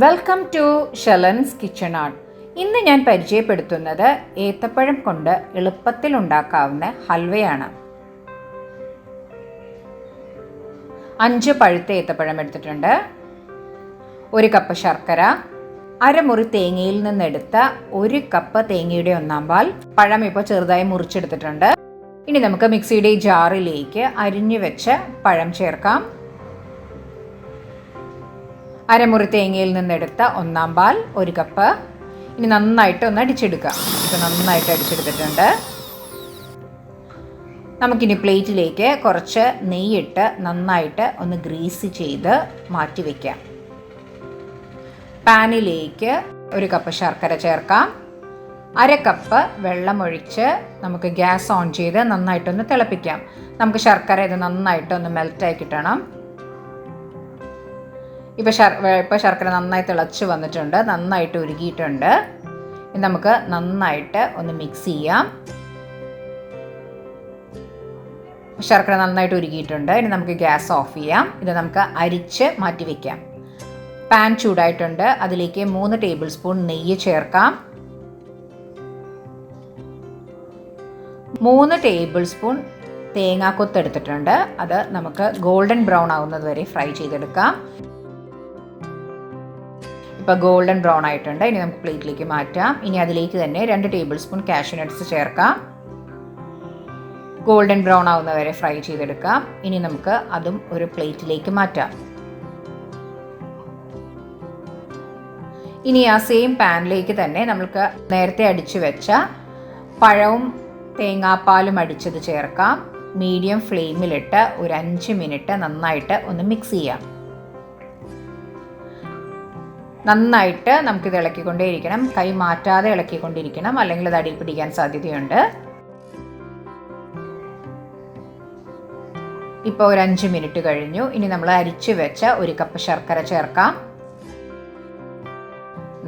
Welcome to Shalan's kitchen art. ഇന്ന് ഞാൻ പരിചയപ്പെടുത്തുന്നത് ഏത്തപ്പഴം കൊണ്ട് എളുപ്പത്തിൽ ഉണ്ടാക്കാവുന്ന ഹൽവയാണ്. 5 പഴുത്ത ഏത്തപ്പഴം എടുത്തിട്ടുണ്ട്, 1 കപ്പ് ശർക്കര, അരമുറി തേങ്ങയിൽ നിന്നെടുത്ത 1 കപ്പ് തേങ്ങയുടെ 1/4 പാൽ. പഴം ഇപ്പോൾ ചെറുതായി മുറിച്ചെടുത്തിട്ടുണ്ട്. ഇനി നമുക്ക് മിക്സിയുടെ ജാറിലേക്ക് അരിഞ്ഞു വെച്ച പഴം ചേർക്കാം. അരമുറി തേങ്ങയിൽ നിന്നെടുത്ത 1/4 പാൽ, 1 കപ്പ്. ഇനി നന്നായിട്ട് ഒന്ന് അടിച്ചെടുക്കാം. ഇപ്പോൾ നന്നായിട്ട് അടിച്ചെടുത്തിട്ടുണ്ട്. നമുക്കിനി പ്ലേറ്റിലേക്ക് കുറച്ച് നെയ്യിട്ട് നന്നായിട്ട് ഒന്ന് ഗ്രീസ് ചെയ്ത് മാറ്റി വയ്ക്കാം. പാനിലേക്ക് 1 കപ്പ് ശർക്കര ചേർക്കാം. 1/2 കപ്പ് വെള്ളമൊഴിച്ച് നമുക്ക് ഗ്യാസ് ഓൺ ചെയ്ത് നന്നായിട്ടൊന്ന് തിളപ്പിക്കാം. നമുക്ക് ശർക്കര ഇത് നന്നായിട്ടൊന്ന് മെൽറ്റായി കിട്ടണം. ഇപ്പോൾ ശർക്കര നന്നായി തിളച്ച് വന്നിട്ടുണ്ട്, നന്നായിട്ട് ഉരുകിയിട്ടുണ്ട്. നമുക്ക് നന്നായിട്ട് ഒന്ന് മിക്സ് ചെയ്യാം. ശർക്കര നന്നായിട്ട് ഉരുകിയിട്ടുണ്ട്. ഇനി നമുക്ക് ഗ്യാസ് ഓഫ് ചെയ്യാം. ഇത് നമുക്ക് അരിച്ച് മാറ്റി വയ്ക്കാം. പാൻ ചൂടായിട്ടുണ്ട്, അതിലേക്ക് 3 ടേബിൾ സ്പൂൺ നെയ്യ് ചേർക്കാം. 3 ടേബിൾ സ്പൂൺ തേങ്ങാക്കൊത്ത് എടുത്തിട്ടുണ്ട്. അത് നമുക്ക് ഗോൾഡൻ ബ്രൗൺ ആവുന്നത് വരെ ഫ്രൈ ചെയ്തെടുക്കാം. ഇപ്പോൾ ഗോൾഡൻ ബ്രൗൺ ആയിട്ടുണ്ട്. ഇനി നമുക്ക് പ്ലേറ്റിലേക്ക് മാറ്റാം. ഇനി അതിലേക്ക് തന്നെ 2 ടേബിൾ സ്പൂൺ കാഷ്യൂ നട്ട്സ് ചേർക്കാം. ഗോൾഡൻ ബ്രൗൺ ആവുന്ന വരെ ഫ്രൈ ചെയ്തെടുക്കാം. ഇനി നമുക്ക് അതും ഒരു പ്ലേറ്റിലേക്ക് മാറ്റാം. ഇനി ആ സെയിം പാനിലേക്ക് തന്നെ നമുക്ക് നേരത്തെ അടിച്ചു വെച്ച പഴവും തേങ്ങാപ്പാലും അടിച്ചത് ചേർക്കാം. മീഡിയം ഫ്ലെയിമിലിട്ട് ഒരു 5 മിനിറ്റ് നന്നായിട്ട് ഒന്ന് മിക്സ് ചെയ്യാം. നന്നായിട്ട് നമുക്കിത് ഇളക്കിക്കൊണ്ടേയിരിക്കണം. കൈ മാറ്റാതെ ഇളക്കിക്കൊണ്ടിരിക്കണം, അല്ലെങ്കിൽ അത് അടിയിൽ പിടിക്കാൻ സാധ്യതയുണ്ട്. ഇപ്പോൾ ഒരു 5 മിനിറ്റ് കഴിഞ്ഞു. ഇനി നമ്മൾ അരിച്ചു വെച്ച 1 കപ്പ് ശർക്കര ചേർക്കാം.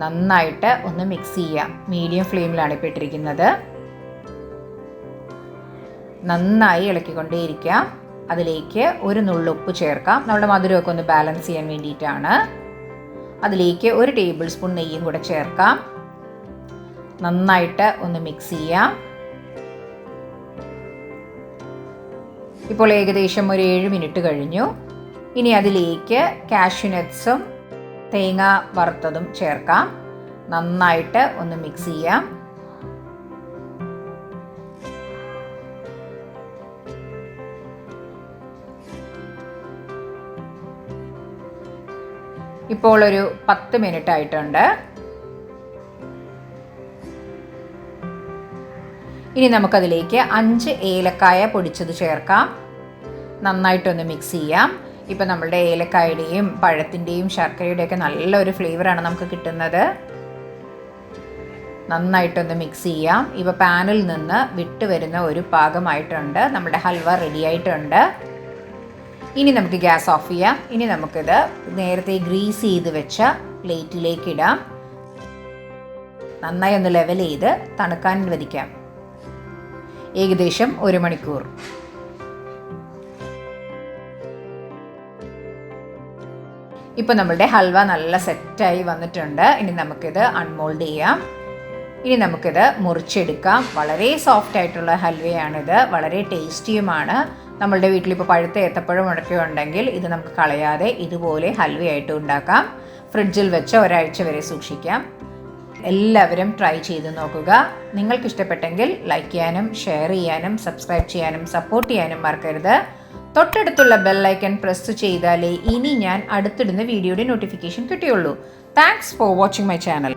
നന്നായിട്ട് ഒന്ന് മിക്സ് ചെയ്യാം. മീഡിയം ഫ്ലെയിമിലാണ് ഇപ്പോൾ ഇട്ടിരിക്കുന്നത്. നന്നായി ഇളക്കിക്കൊണ്ടേയിരിക്കാം. അതിലേക്ക് 1 നുള്ളുപ്പ് ചേർക്കാം. നമ്മുടെ മധുരമൊക്കെ ഒന്ന് ബാലൻസ് ചെയ്യാൻ വേണ്ടിയിട്ടാണ്. അതിലേക്ക് 1 ടേബിൾ സ്പൂൺ നെയ്യും കൂടെ ചേർക്കാം. നന്നായിട്ട് ഒന്ന് മിക്സ് ചെയ്യാം. ഇപ്പോൾ ഏകദേശം ഒരു 7 മിനിറ്റ് കഴിഞ്ഞു. ഇനി അതിലേക്ക് കാഷ്യൂ നട്ട്സും തേങ്ങ വറുത്തതും ചേർക്കാം. നന്നായിട്ട് ഒന്ന് മിക്സ് ചെയ്യാം. ഇപ്പോൾ ഒരു 10 മിനിറ്റ് ആയിട്ടുണ്ട്. ഇനി നമുക്കതിലേക്ക് 5 ഏലക്കായ പൊടിച്ചത് ചേർക്കാം. നന്നായിട്ടൊന്ന് മിക്സ് ചെയ്യാം. ഇപ്പോൾ നമ്മളുടെ ഏലക്കായുടെയും പഴത്തിൻ്റെയും ശർക്കരയുടെയൊക്കെ നല്ലൊരു ഫ്ലേവറാണ് നമുക്ക് കിട്ടുന്നത്. നന്നായിട്ടൊന്ന് മിക്സ് ചെയ്യാം. ഇപ്പോൾ പാനിൽ നിന്ന് വിട്ട് വരുന്ന ഒരു പാകമായിട്ടുണ്ട്. നമ്മുടെ ഹൽവ റെഡി ആയിട്ടുണ്ട്. ഇനി നമുക്ക് ഗ്യാസ് ഓഫ് ചെയ്യാം. ഇനി നമുക്കിത് നേരത്തെ ഗ്രീസ് ചെയ്ത് വെച്ച പ്ലേറ്റിലേക്ക് ഇടാം. നന്നായി ഒന്ന് ലെവൽ ചെയ്ത് തണുക്കാൻ വയ്ക്കാം. ഏകദേശം 1 മണിക്കൂർ. ഇപ്പോൾ നമ്മളുടെ ഹൽവ നല്ല സെറ്റായി വന്നിട്ടുണ്ട്. ഇനി നമുക്കിത് അൺമോൾഡ് ചെയ്യാം. ഇനി നമുക്കിത് മുറിച്ചെടുക്കാം. വളരെ സോഫ്റ്റ് ആയിട്ടുള്ള ഹൽവയാണിത്, വളരെ ടേസ്റ്റിയുമാണ്. നമ്മളുടെ വീട്ടിലിപ്പോൾ പഴുത്ത ഏത്തപ്പഴം ഒക്കെ ഉണ്ടെങ്കിൽ ഇത് നമുക്ക് കളയാതെ ഇതുപോലെ ഹൽവയായിട്ട് ഉണ്ടാക്കാം. ഫ്രിഡ്ജിൽ വെച്ച് ഒരാഴ്ച വരെ സൂക്ഷിക്കാം. എല്ലാവരും ട്രൈ ചെയ്ത് നോക്കുക. നിങ്ങൾക്കിഷ്ടപ്പെട്ടെങ്കിൽ ലൈക്ക് ചെയ്യാനും ഷെയർ ചെയ്യാനും സബ്സ്ക്രൈബ് ചെയ്യാനും സപ്പോർട്ട് ചെയ്യാനും മറക്കരുത്. തൊട്ടടുത്തുള്ള ബെൽ ഐക്കൺ പ്രസ് ചെയ്താലേ ഇനി ഞാൻ അടുത്തിടുന്ന വീഡിയോയുടെ നോട്ടിഫിക്കേഷൻ കിട്ടുകയുള്ളൂ. Thanks for watching my channel.